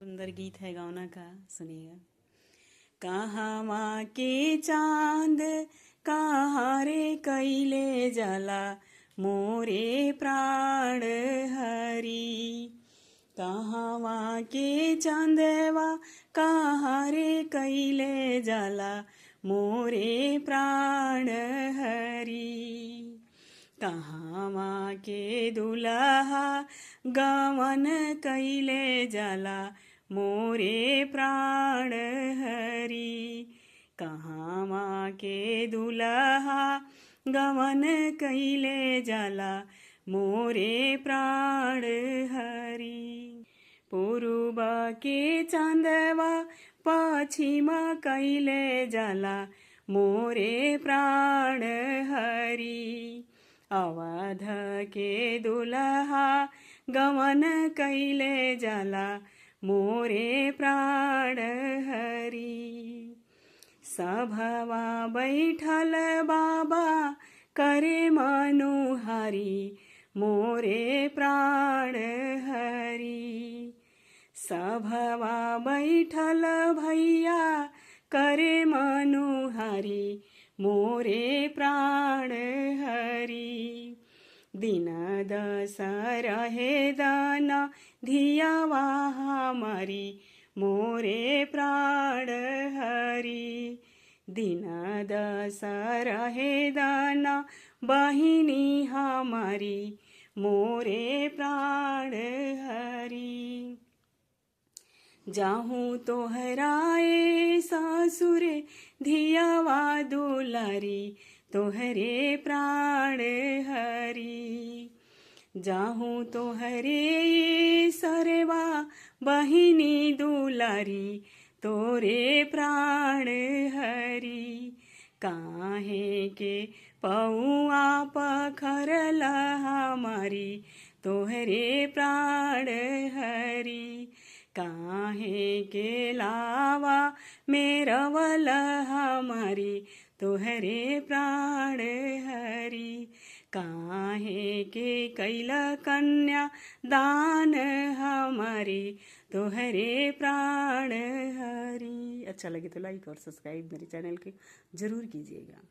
सुंदर गीत है गाना का, सुनिएगा। कहाँ के चांद कहाँ रे कैले जाला मोरे प्राण हरी। कहाँ के चांदवा कहाँ रे कैले जाला मोरे प्राण हरी। कहाँ के दुल्हा गवन कैले जाला मोरे प्राण हरी। कहाँ के दुल्हा गवन कैले जाला मोरे प्राण हरी। पूर्व के चांदवा पश्चिम कैले जाला मोरे प्राण हरी। अवध के दुल्हा गवन कैले जाला मोरे प्राण हरी। सभवा बैठल बाबा करे मनुहारी मोरे प्राण हरी। सभवा बैठल भैया करे मनुहारी मोरे प्राण हरी। दिन दस रहे दान धियावा हमारी मोरे प्राण हरी। दिन दस रहे दान बहिनी हमारी मोरे प्राण हरी। जाहूँ तोहराए सासुरे धियावा दुलारी तोहरे प्राण हरी। जाहूँ तोहरे सरवा बहिनी दुलारी तोरे प्राण हरी। काहे के पौआ पखरल हमारी तोहरे प्राण हरी। काहे के लावा मेरवल हमारी तोहरे प्राण हरी। काहे के कैला कन्या दान हमारी तोहरे प्राण हरी। अच्छा लगे तो लाइक और सब्सक्राइब मेरे चैनल के जरूर कीजिएगा।